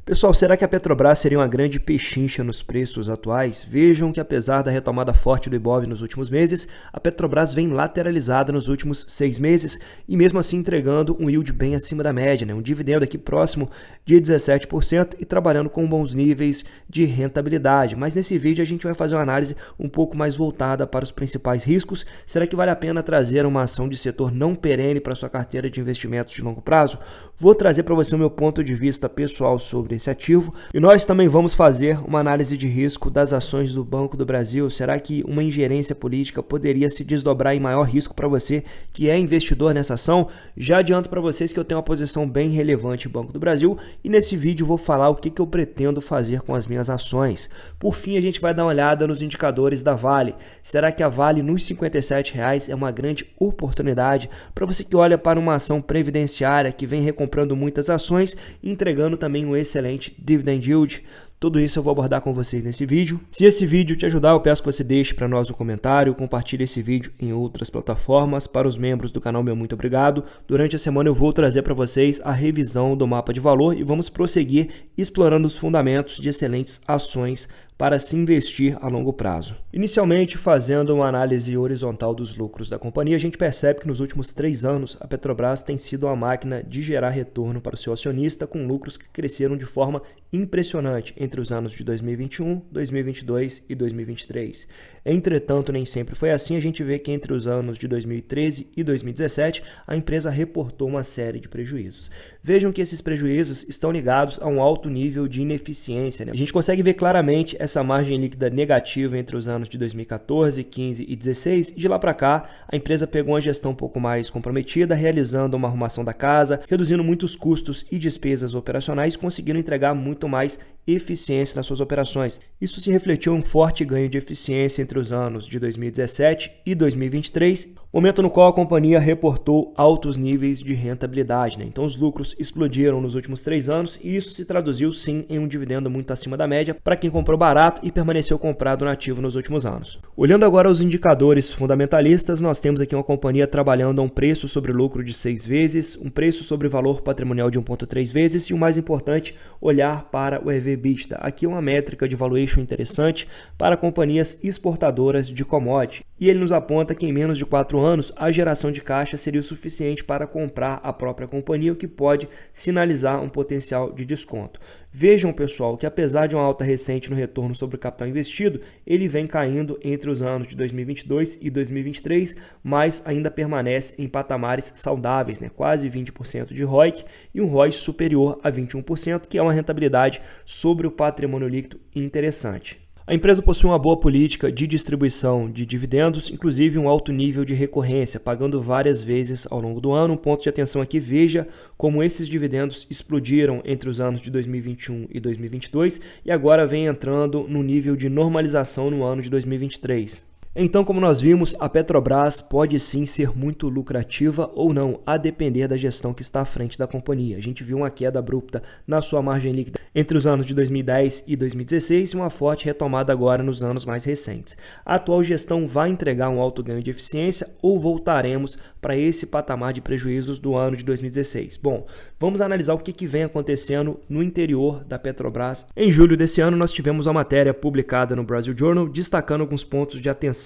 Pessoal, será que a Petrobras seria uma grande pechincha nos preços atuais? Vejam que apesar da retomada forte do Ibov nos últimos meses, a Petrobras vem lateralizada nos últimos 6 meses e mesmo assim entregando um yield bem acima da média, um dividendo aqui próximo de 17% e trabalhando com bons níveis de rentabilidade. Mas nesse vídeo a gente vai fazer uma análise um pouco mais voltada para os principais riscos. Será que vale a pena trazer uma ação de setor não perene para sua carteira de investimentos de longo prazo? Vou trazer para você o meu ponto de vista pessoal sobre esse ativo e nós também vamos fazer uma análise de risco das ações do Banco do Brasil. Será que uma ingerência política poderia se desdobrar em maior risco para você que é investidor nessa ação? Já adianto para vocês que eu tenho uma posição bem relevante no Banco do Brasil e nesse vídeo vou falar o que eu pretendo fazer com as minhas ações. Por fim, a gente vai dar uma olhada nos indicadores da Vale. Será que a Vale nos R$ 57,00 é uma grande oportunidade para você que olha para uma ação previdenciária que vem recomprando muitas ações e entregando também um excelente dividend yield? Tudo isso eu vou abordar com vocês nesse vídeo. Se esse vídeo te ajudar, eu peço que você deixe para nós um comentário, compartilhe esse vídeo em outras plataformas. Para os membros do canal, meu muito obrigado. Durante a semana eu vou trazer para vocês a revisão do mapa de valor e vamos prosseguir explorando os fundamentos de excelentes ações para se investir a longo prazo. Inicialmente, fazendo uma análise horizontal dos lucros da companhia, a gente percebe que nos últimos 3 anos a Petrobras tem sido uma máquina de gerar retorno para o seu acionista, com lucros que cresceram de forma impressionante entre os anos de 2021, 2022 e 2023. Entretanto, nem sempre foi assim. A gente vê que entre os anos de 2013 e 2017, a empresa reportou uma série de prejuízos. Vejam que esses prejuízos estão ligados a um alto nível de ineficiência, A gente consegue ver claramente essa margem líquida negativa entre os anos de 2014, 15 e 16, e de lá para cá a empresa pegou uma gestão um pouco mais comprometida, realizando uma arrumação da casa, reduzindo muitos custos e despesas operacionais, conseguindo entregar muito mais eficiência nas suas operações. Isso se refletiu em um forte ganho de eficiência entre os anos de 2017 e 2023, momento no qual a companhia reportou altos níveis de rentabilidade. Então os lucros explodiram nos últimos 3 anos e isso se traduziu sim em um dividendo muito acima da média para quem comprou barato e permaneceu comprado no ativo nos últimos anos. Olhando agora os indicadores fundamentalistas, nós temos aqui uma companhia trabalhando a um preço sobre lucro de 6 vezes, um preço sobre valor patrimonial de 1,3 vezes e o mais importante, olhar para o EV/EBITDA. Aqui é uma métrica de valuation interessante para companhias exportadoras de commodity e ele nos aponta que em menos de 4 anos a geração de caixa seria o suficiente para comprar a própria companhia, o que pode sinalizar um potencial de desconto. Vejam, pessoal, que apesar de uma alta recente no retorno sobre o capital investido, ele vem caindo entre os anos de 2022 e 2023, mas ainda permanece em patamares saudáveis, quase 20% de ROIC e um ROI superior a 21%, que é uma rentabilidade sobre o patrimônio líquido interessante. A empresa possui uma boa política de distribuição de dividendos, inclusive um alto nível de recorrência, pagando várias vezes ao longo do ano. Um ponto de atenção aqui, veja como esses dividendos explodiram entre os anos de 2021 e 2022 e agora vem entrando no nível de normalização no ano de 2023. Então, como nós vimos, a Petrobras pode sim ser muito lucrativa ou não, a depender da gestão que está à frente da companhia. A gente viu uma queda abrupta na sua margem líquida entre os anos de 2010 e 2016 e uma forte retomada agora nos anos mais recentes. A atual gestão vai entregar um alto ganho de eficiência ou voltaremos para esse patamar de prejuízos do ano de 2016? Bom, vamos analisar o que vem acontecendo no interior da Petrobras. Em julho desse ano, nós tivemos uma matéria publicada no Brazil Journal destacando alguns pontos de atenção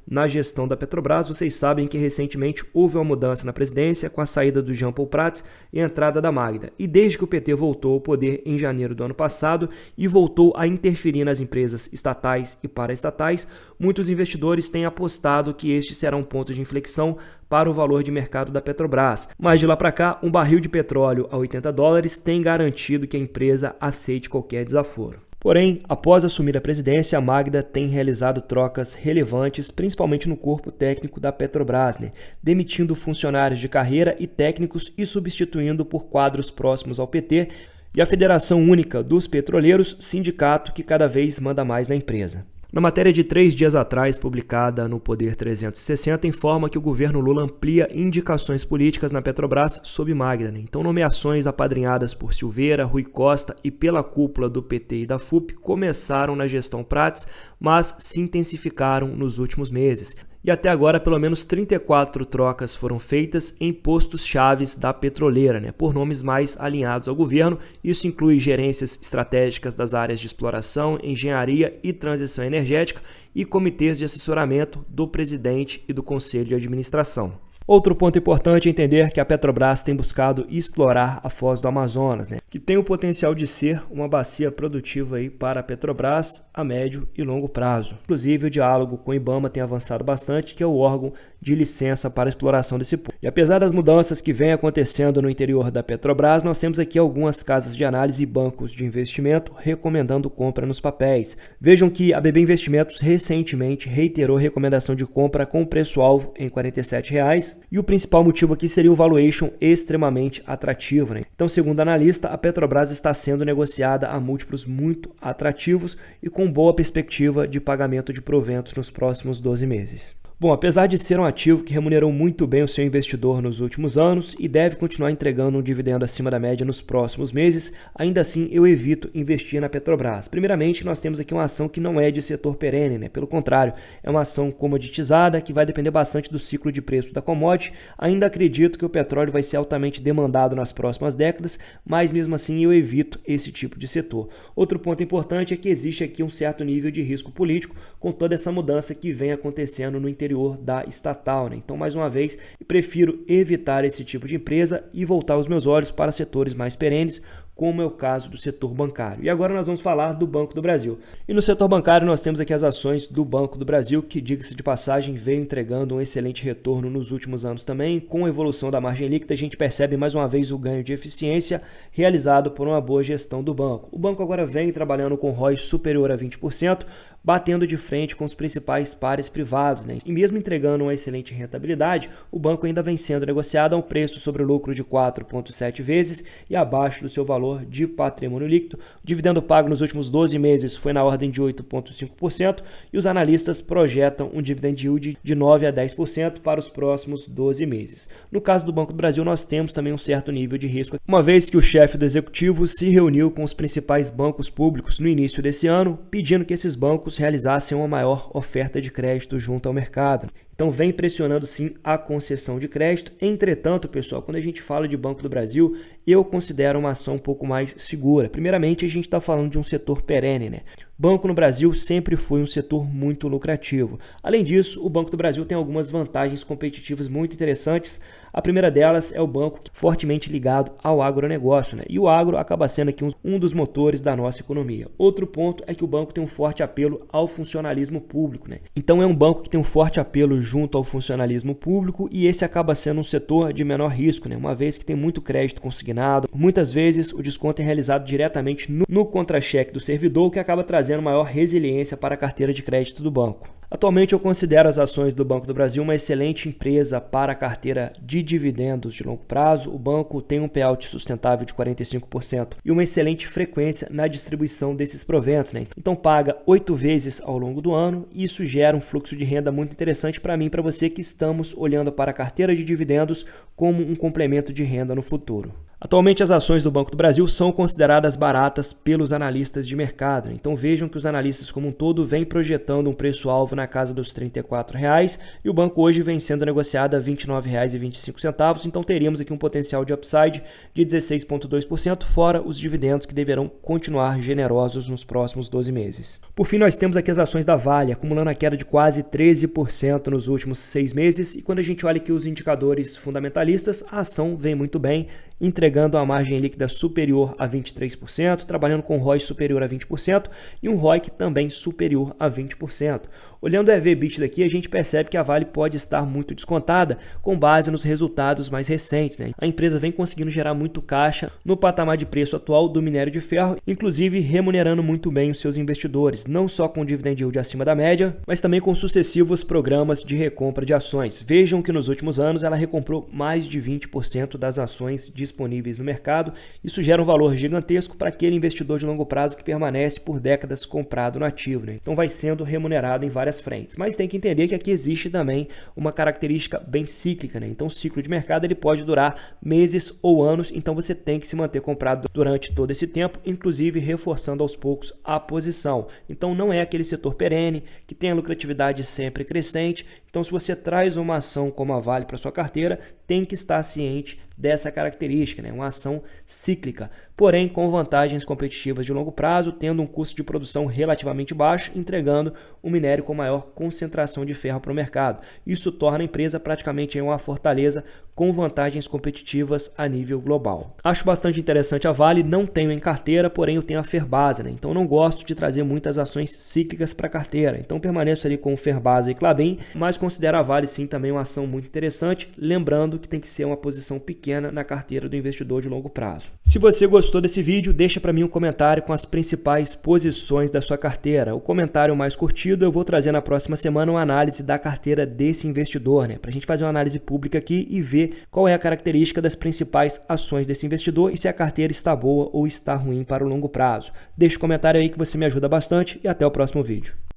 na gestão da Petrobras. Vocês sabem que recentemente houve uma mudança na presidência com a saída do Jean Paul Prats e a entrada da Magda. E desde que o PT voltou ao poder em janeiro do ano passado e voltou a interferir nas empresas estatais e paraestatais, muitos investidores têm apostado que este será um ponto de inflexão para o valor de mercado da Petrobras. Mas de lá para cá, um barril de petróleo a $80 tem garantido que a empresa aceite qualquer desaforo. Porém, após assumir a presidência, a Magda tem realizado trocas relevantes, principalmente no corpo técnico da Petrobras, demitindo funcionários de carreira e técnicos e substituindo por quadros próximos ao PT e a Federação Única dos Petroleiros, sindicato que cada vez manda mais na empresa. Na matéria de 3 dias atrás, publicada no Poder 360, informa que o governo Lula amplia indicações políticas na Petrobras sob Magda. Então, nomeações apadrinhadas por Silveira, Rui Costa e pela cúpula do PT e da FUP começaram na gestão Prats, mas se intensificaram nos últimos meses. e até agora pelo menos 34 trocas foram feitas em postos chaves da petroleira, né, por nomes mais alinhados ao governo. Isso inclui gerências estratégicas das áreas de exploração, engenharia e transição energética e comitês de assessoramento do presidente e do conselho de administração. Outro ponto importante é entender que a Petrobras tem buscado explorar a Foz do Amazonas, né, que tem o potencial de ser uma bacia produtiva aí para a Petrobras a médio e longo prazo. Inclusive, o diálogo com o IBAMA tem avançado bastante, que é o órgão de licença para a exploração desse poço. E apesar das mudanças que vêm acontecendo no interior da Petrobras, nós temos aqui algumas casas de análise e bancos de investimento recomendando compra nos papéis. Vejam que a BB Investimentos recentemente reiterou recomendação de compra com preço-alvo em R$ 47,00. E o principal motivo aqui seria o valuation extremamente atrativo, né? Então, segundo a analista, a Petrobras está sendo negociada a múltiplos muito atrativos e com boa perspectiva de pagamento de proventos nos próximos 12 meses. Bom, apesar de ser um ativo que remunerou muito bem o seu investidor nos últimos anos e deve continuar entregando um dividendo acima da média nos próximos meses, ainda assim eu evito investir na Petrobras. Primeiramente, nós temos aqui uma ação que não é de setor perene, né? Pelo contrário, é uma ação comoditizada que vai depender bastante do ciclo de preço da commodity. Ainda acredito que o petróleo vai ser altamente demandado nas próximas décadas, mas mesmo assim eu evito esse tipo de setor. Outro ponto importante é que existe aqui um certo nível de risco político com toda essa mudança que vem acontecendo no interior da estatal, né? Então, mais uma vez, prefiro evitar esse tipo de empresa e voltar os meus olhos para setores mais perenes, como é o caso do setor bancário. E agora nós vamos falar do Banco do Brasil. E no setor bancário nós temos aqui as ações do Banco do Brasil, que, diga-se de passagem, veio entregando um excelente retorno nos últimos anos também. Com a evolução da margem líquida, a gente percebe mais uma vez o ganho de eficiência realizado por uma boa gestão do banco. O banco agora vem trabalhando com ROI superior a 20%, batendo de frente com os principais pares privados, né? E mesmo entregando uma excelente rentabilidade, o banco ainda vem sendo negociado a um preço sobre o lucro de 4,7 vezes e abaixo do seu valor de patrimônio líquido. O dividendo pago nos últimos 12 meses foi na ordem de 8,5% e os analistas projetam um dividend yield de 9 a 10% para os próximos 12 meses. No caso do Banco do Brasil, nós temos também um certo nível de risco, uma vez que o chefe do executivo se reuniu com os principais bancos públicos no início desse ano, pedindo que esses bancos realizassem uma maior oferta de crédito junto ao mercado. Então vem pressionando sim a concessão de crédito. Entretanto, pessoal, quando a gente fala de Banco do Brasil, eu considero uma ação um pouco mais segura. Primeiramente, a gente está falando de um setor perene, né? Banco no Brasil sempre foi um setor muito lucrativo. Além disso, o Banco do Brasil tem algumas vantagens competitivas muito interessantes. A primeira delas é o banco fortemente ligado ao agronegócio, né? E o agro acaba sendo aqui um dos motores da nossa economia. Outro ponto é que o banco tem um forte apelo ao funcionalismo público, né? Então é um banco que tem um forte apelo junto ao funcionalismo público e esse acaba sendo um setor de menor risco, né? Uma vez que tem muito crédito consignado. Muitas vezes o desconto é realizado diretamente no contra-cheque do servidor, o que acaba trazendo maior resiliência para a carteira de crédito do banco. Atualmente eu considero as ações do Banco do Brasil uma excelente empresa para a carteira de dividendos de longo prazo. O banco tem um payout sustentável de 45% e uma excelente frequência na distribuição desses proventos, né? Então paga 8 vezes ao longo do ano e isso gera um fluxo de renda muito interessante para mim e para você que estamos olhando para a carteira de dividendos como um complemento de renda no futuro. Atualmente as ações do Banco do Brasil são consideradas baratas pelos analistas de mercado. Então vejam que os analistas como um todo vêm projetando um preço-alvo na casa dos R$ 34,00 e o banco hoje vem sendo negociado a R$ 29,25. Então teríamos aqui um potencial de upside de 16,2%, fora os dividendos que deverão continuar generosos nos próximos 12 meses. Por fim, nós temos aqui as ações da Vale, acumulando a queda de quase 13% nos últimos 6 meses. E quando a gente olha aqui os indicadores fundamentalistas, a ação vem muito bem, entregando uma margem líquida superior a 23%, trabalhando com ROI superior a 20% e um ROIC também superior a 20%. Olhando o EV/EBITDA aqui, a gente percebe que a Vale pode estar muito descontada com base nos resultados mais recentes, né? A empresa vem conseguindo gerar muito caixa no patamar de preço atual do minério de ferro, inclusive remunerando muito bem os seus investidores, não só com dividend yield acima da média, mas também com sucessivos programas de recompra de ações. Vejam que nos últimos anos ela recomprou mais de 20% das ações disponíveis no mercado. Isso gera um valor gigantesco para aquele investidor de longo prazo que permanece por décadas comprado no ativo, né? Então vai sendo remunerado em várias frentes. Mas tem que entender que aqui existe também uma característica bem cíclica, né? Então o ciclo de mercado ele pode durar meses ou anos, então você tem que se manter comprado durante todo esse tempo, inclusive reforçando aos poucos a posição. Então não é aquele setor perene que tem a lucratividade sempre crescente. Então, se você traz uma ação como a Vale para sua carteira, tem que estar ciente dessa característica, né? Uma ação cíclica, porém com vantagens competitivas de longo prazo, tendo um custo de produção relativamente baixo, entregando um minério com maior concentração de ferro para o mercado. Isso torna a empresa praticamente uma fortaleza com vantagens competitivas a nível global. Acho bastante interessante a Vale, não tenho em carteira, porém eu tenho a Ferbasa, né? Então não gosto de trazer muitas ações cíclicas para a carteira, então permaneço ali com o Ferbasa e Klabin, mas considero a Vale sim também uma ação muito interessante, lembrando que tem que ser uma posição pequena na carteira do investidor de longo prazo. Se você gostou desse vídeo, deixa para mim um comentário com as principais posições da sua carteira. O comentário mais curtido eu vou trazer na próxima semana uma análise da carteira desse investidor, né? Para a gente fazer uma análise pública aqui e ver qual é a característica das principais ações desse investidor e se a carteira está boa ou está ruim para o longo prazo. Deixa um comentário aí que você me ajuda bastante e até o próximo vídeo.